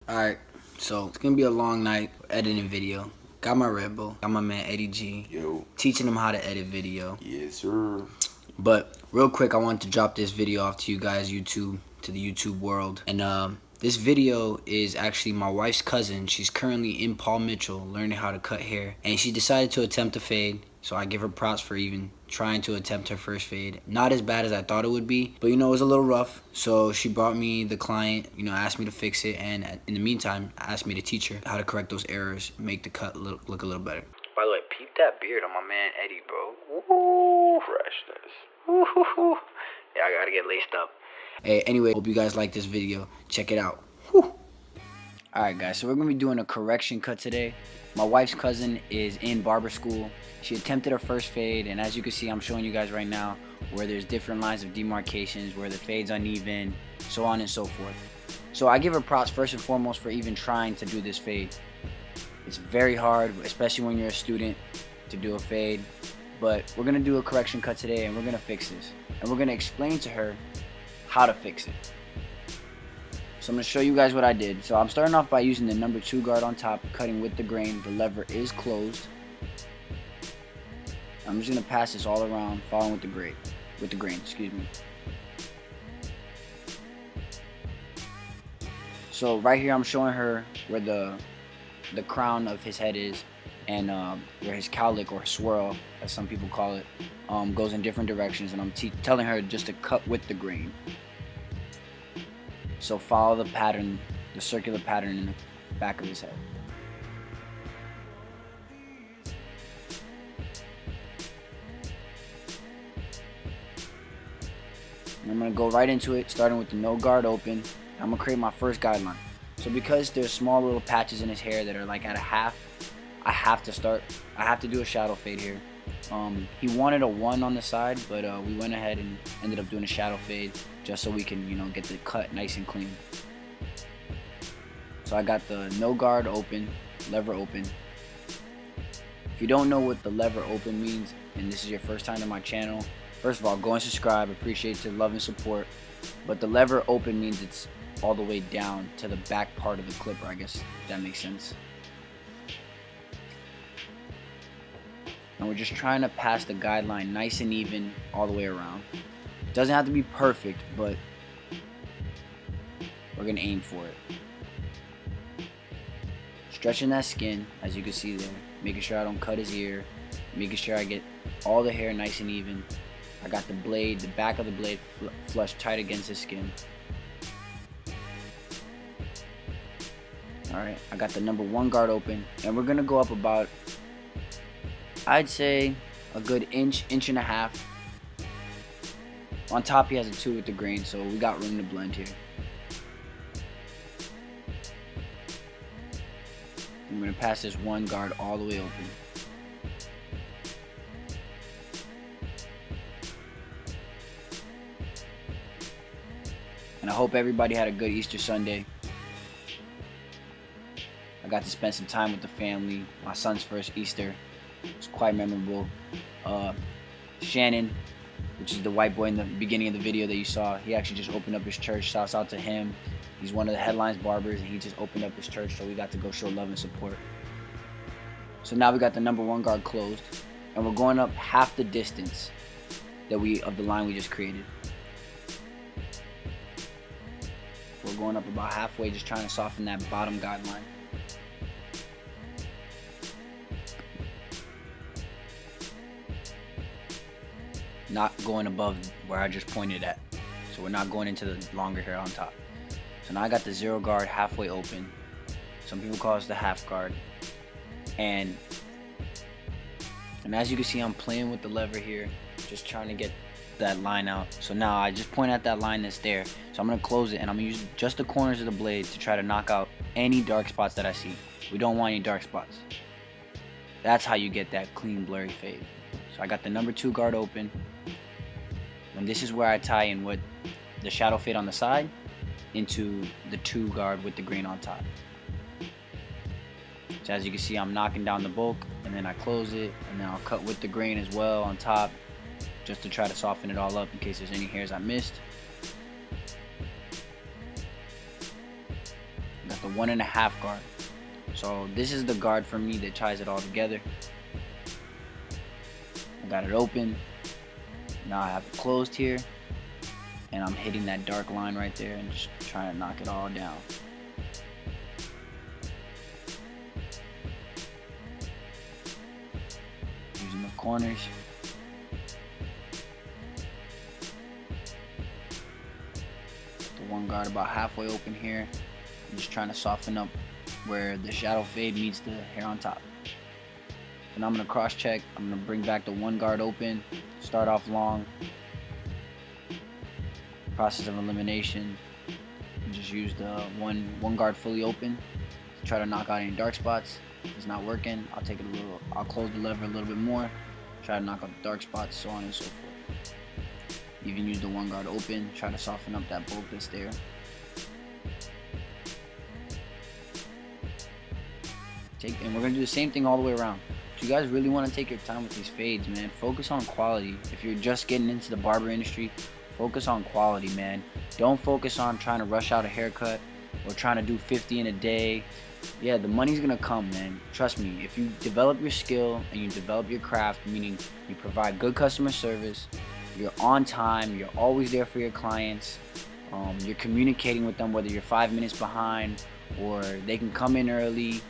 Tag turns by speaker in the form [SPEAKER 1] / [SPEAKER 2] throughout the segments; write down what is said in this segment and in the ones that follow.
[SPEAKER 1] Alright, so it's gonna be a long night editing video. Got my Red Bull, got my man Eddie G.
[SPEAKER 2] Yo.
[SPEAKER 1] Teaching him how to edit video.
[SPEAKER 2] Yes, sir.
[SPEAKER 1] But real quick, I wanted to drop this video off to you guys, YouTube, to the YouTube world. And this video is actually my wife's cousin. She's currently in Paul Mitchell learning how to cut hair. And she decided to attempt a fade. So I give her props for even trying to attempt her first fade. Not as bad as I thought it would be, but it was a little rough. So she brought me the client, asked me to fix it, and in the meantime, asked me to teach her how to correct those errors, make the cut look a little better. By the way, peep that beard on my man Eddie, bro.
[SPEAKER 2] Woo, freshness.
[SPEAKER 1] Woo-hoo-hoo. Yeah, I gotta get laced up. Hey, anyway, hope you guys like this video. Check it out. Alright guys, so we're gonna be doing a correction cut today. My wife's cousin is in barber school. She attempted her first fade, and as you can see, I'm showing you guys right now where there's different lines of demarcations, where the fade's uneven, so on and so forth. So I give her props first and foremost for even trying to do this fade. It's very hard, especially when you're a student, to do a fade. But we're gonna do a correction cut today, and we're gonna fix this. And we're gonna explain to her how to fix it. So I'm going to show you guys what I did. So I'm starting off by using the number 2 guard on top, cutting with the grain. The lever is closed. I'm just going to pass this all around, following with the grain, excuse me. So right here I'm showing her where the crown of his head is, and where his cowlick, or swirl as some people call it, goes in different directions, and I'm telling her just to cut with the grain. So follow the pattern, the circular pattern in the back of his head. And I'm going to go right into it, starting with the no guard open. I'm going to create my first guideline. So because there's small little patches in his hair that are like at a half, I have to do a shadow fade here. He wanted a 1 on the side, but we went ahead and ended up doing a shadow fade just so we can, get the cut nice and clean. So I got the no guard open, lever open. If you don't know what the lever open means, and this is your first time to my channel, first of all, go and subscribe. Appreciate your love and support. But the lever open means it's all the way down to the back part of the clipper, I guess, if that makes sense. And we're just trying to pass the guideline nice and even all the way around. It doesn't have to be perfect, but we're gonna aim for it. Stretching that skin, as you can see there, making sure I don't cut his ear, making sure I get all the hair nice and even. I got the blade, the back of the blade flush tight against his skin. Alright, I got the number 1 guard open, and we're gonna go up about, I'd say, a good inch and a half. On top he has a 2 with the grain, so we got room to blend here. I'm going to pass this 1 guard all the way open. And I hope everybody had a good Easter Sunday. I got to spend some time with the family. My son's first Easter. It was quite memorable. Shannon, which is the white boy in the beginning of the video that you saw, he actually just opened up his church. Shouts out to him. He's one of the Headlines barbers, and he just opened up his church, so we got to go show love and support. So now we got the number 1 guard closed, and we're going up half the distance of the line we just created. We're going up about halfway, just trying to soften that bottom guideline. Not going above where I just pointed at. So we're not going into the longer hair on top. So now I got the 0 guard halfway open. Some people call this the half guard. And as you can see, I'm playing with the lever here, just trying to get that line out. So now I just point at that line that's there. So I'm going to close it, and I'm going to use just the corners of the blade to try to knock out any dark spots that I see. We don't want any dark spots. That's how you get that clean, blurry fade. So I got the number 2 guard open. And this is where I tie in with the shadow fade on the side into the 2 guard with the grain on top. So as you can see, I'm knocking down the bulk, and then I close it, and then I'll cut with the grain as well on top, just to try to soften it all up in case there's any hairs I missed. Got the the 1.5 guard. So this is the guard for me that ties it all together. I got it open. Now I have it closed here. And I'm hitting that dark line right there and just trying to knock it all down. Using the corners. The one guard about halfway open here. I'm just trying to soften up where the shadow fade meets the hair on top. And I'm going to cross check. I'm going to bring back the one guard open. Start off long. Process of elimination. And just use the one guard fully open to try to knock out any dark spots. If it's not working, I'll close the lever a little bit more. Try to knock out the dark spots, so on and so forth. Even use the one guard open. Try to soften up that bulk that's there. And we're going to do the same thing all the way around. If you guys really want to take your time with these fades, man, focus on quality. If you're just getting into the barber industry, focus on quality, man. Don't focus on trying to rush out a haircut or trying to do 50 in a day. Yeah, the money's going to come, man. Trust me. If you develop your skill and you develop your craft, meaning you provide good customer service, you're on time, you're always there for your clients, you're communicating with them whether you're 5 minutes behind or they can come in early,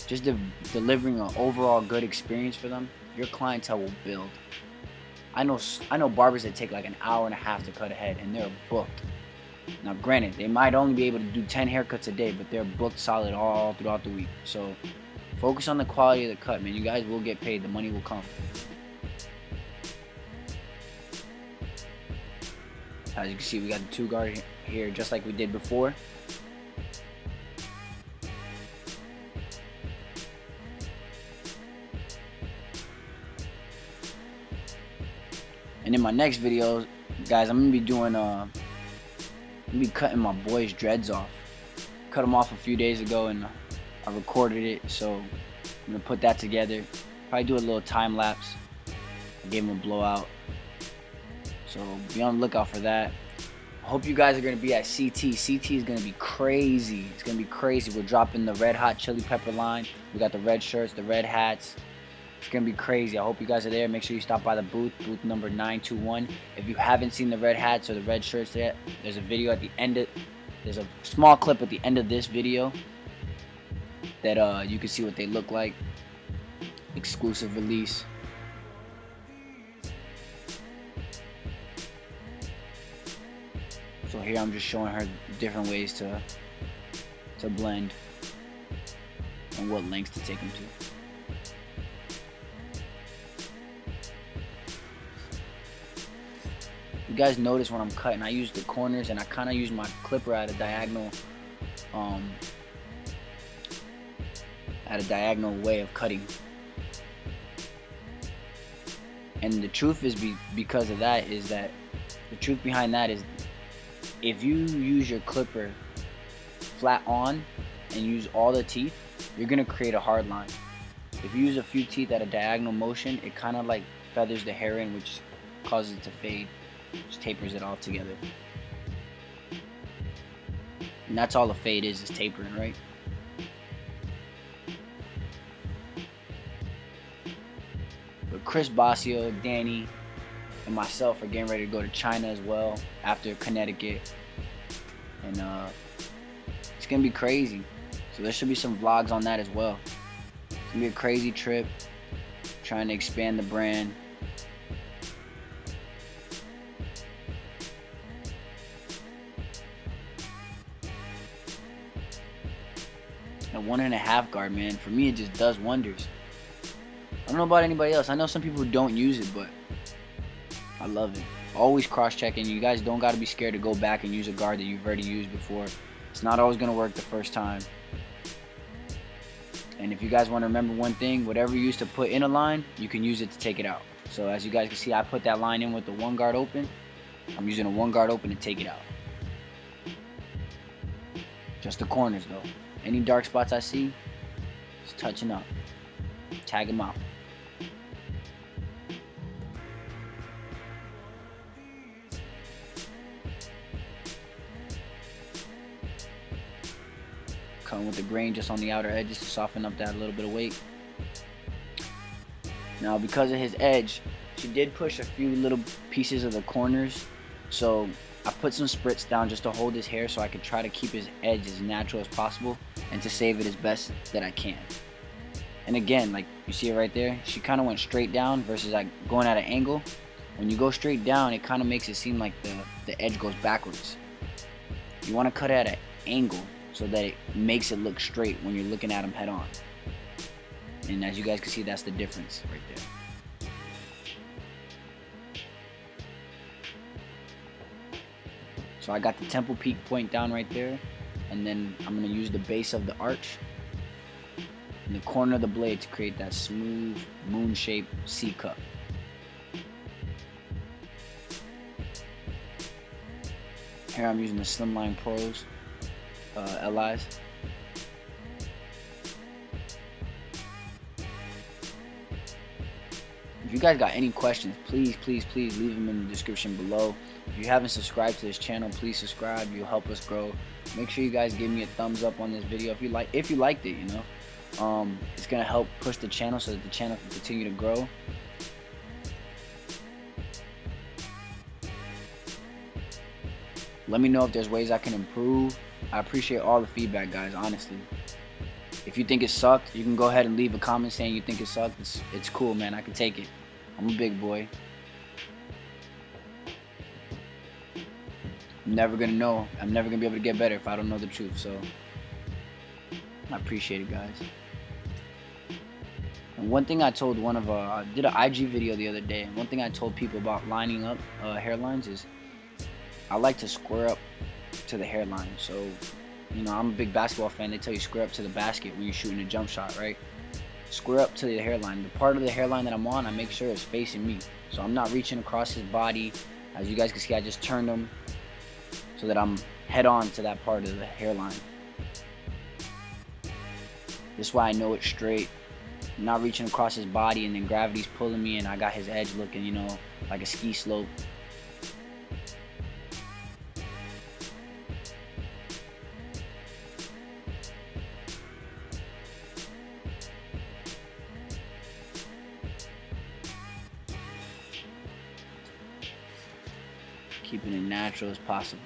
[SPEAKER 1] just delivering an overall good experience for them, your clientele will build. I know barbers that take like an hour and a half to cut a head and they're booked. Now granted, they might only be able to do 10 haircuts a day, but they're booked solid all throughout the week. So focus on the quality of the cut, man. You guys will get paid. The money will come. As you can see, we got the 2 guard here just like we did before. And in my next video, guys, I'm gonna be cutting my boy's dreads off. Cut them off a few days ago, and I recorded it, so I'm gonna put that together. Probably do a little time lapse. I gave him a blowout, so be on the lookout for that. I hope you guys are gonna be at CT. CT is gonna be crazy. It's gonna be crazy. We're dropping the red hot chili pepper line. We got the red shirts, the red hats. It's gonna be crazy. I hope you guys are there. Make sure you stop by the booth number 921. If you haven't seen the red hats or the red shirts yet, there's a video at the end there's a small clip at the end of this video that you can see what they look like. Exclusive release. So here I'm just showing her different ways to blend and what lengths to take them to. You guys notice when I'm cutting, I use the corners and I kind of use my clipper at a diagonal way of cutting. And the truth is because of that is that the truth behind that is if you use your clipper flat on and use all the teeth, you're gonna create a hard line. If you use a few teeth at a diagonal motion, it kind of like feathers the hair in, which causes it to fade. Just tapers it all together. And that's all a fade is tapering, right? But Chris Basio, Danny, and myself are getting ready to go to China as well after Connecticut. And it's gonna be crazy. So there should be some vlogs on that as well. It's gonna be a crazy trip. Trying to expand the brand. A 1.5 guard, man, for me it just does wonders. I don't know about anybody else. I know some people who don't use it, but I love it. Always cross-checking. You guys don't got to be scared to go back and use a guard that you've already used before. It's not always going to work the first time. And if you guys want to remember one thing, whatever you used to put in a line, you can use it to take it out. So as you guys can see, I put that line in with the one guard open. I'm using a one guard open to take it out. Just the corners though. Any dark spots I see, just touching up. Tag them out. Coming with the grain just on the outer edges to soften up that little bit of weight. Now because of his edge, she did push a few little pieces of the corners, so I put some spritz down just to hold his hair so I could try to keep his edge as natural as possible and to save it as best that I can. And again, like you see it right there, she kind of went straight down versus like going at an angle. When you go straight down, it kind of makes it seem like the edge goes backwards. You want to cut at an angle so that it makes it look straight when you're looking at them head on. And as you guys can see, that's the difference right there. So I got the temple peak point down right there, and then I'm going to use the base of the arch in the corner of the blade to create that smooth moon-shaped C cup. Here I'm using the Slimline Pros LIs. If you guys got any questions, please leave them in the description below. If you haven't subscribed to this channel, please subscribe. You'll help us grow. Make sure you guys give me a thumbs up on this video if you liked it, you know. It's gonna help push the channel so that the channel can continue to grow. Let me know if there's ways I can improve. I appreciate all the feedback, guys, honestly. If you think it sucked, you can go ahead and leave a comment saying you think it sucked. It's cool, man. I can take it. I'm a big boy. I'm never gonna know. I'm never gonna be able to get better if I don't know the truth. So I appreciate it, guys. And one thing I told I did an IG video the other day. And one thing I told people about lining up hairlines is I like to square up to the hairline. So, you know, I'm a big basketball fan. They tell you square up to the basket when you're shooting a jump shot, right? Square up to the hairline. The part of the hairline that I'm on, I make sure is facing me. So I'm not reaching across his body. As you guys can see, I just turned him so that I'm head on to that part of the hairline. This is why I know it's straight. I'm not reaching across his body and then gravity's pulling me and I got his edge looking, you know, like a ski slope. Keeping it natural as possible.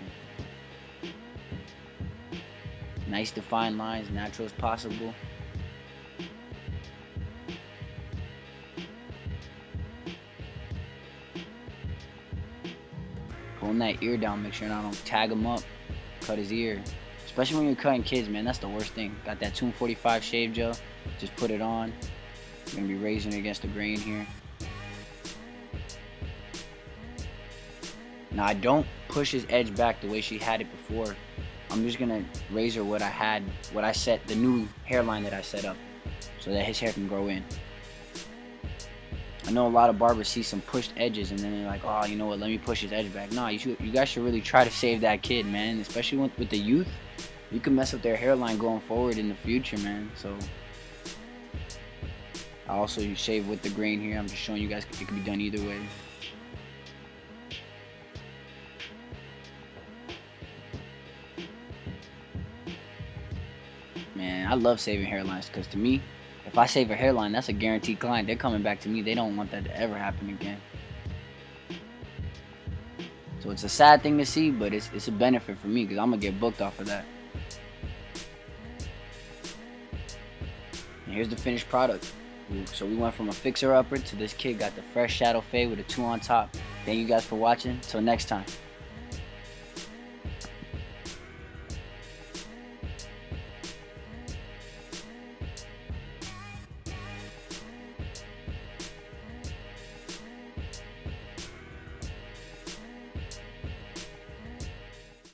[SPEAKER 1] Nice defined lines, natural as possible. Pulling that ear down, make sure I don't tag him up, cut his ear. Especially when you're cutting kids, man, that's the worst thing. Got that 245 shave gel, just put it on. I'm gonna be raising it against the grain here. Now I don't push his edge back the way she had it before. I'm just gonna razor what I set, the new hairline that I set up, so that his hair can grow in. I know a lot of barbers see some pushed edges and then they're like, oh, you know what, let me push his edge back. Nah, you guys should really try to save that kid, man. Especially with the youth, you can mess up their hairline going forward in the future, man. So I also shave with the grain here. I'm just showing you guys it can be done either way. Man, I love saving hairlines because to me, if I save a hairline, that's a guaranteed client. They're coming back to me. They don't want that to ever happen again. So it's a sad thing to see, but it's a benefit for me because I'm going to get booked off of that. And here's the finished product. So we went from a fixer-upper to this kid got the fresh shadow fade with a 2 on top. Thank you guys for watching. Till next time.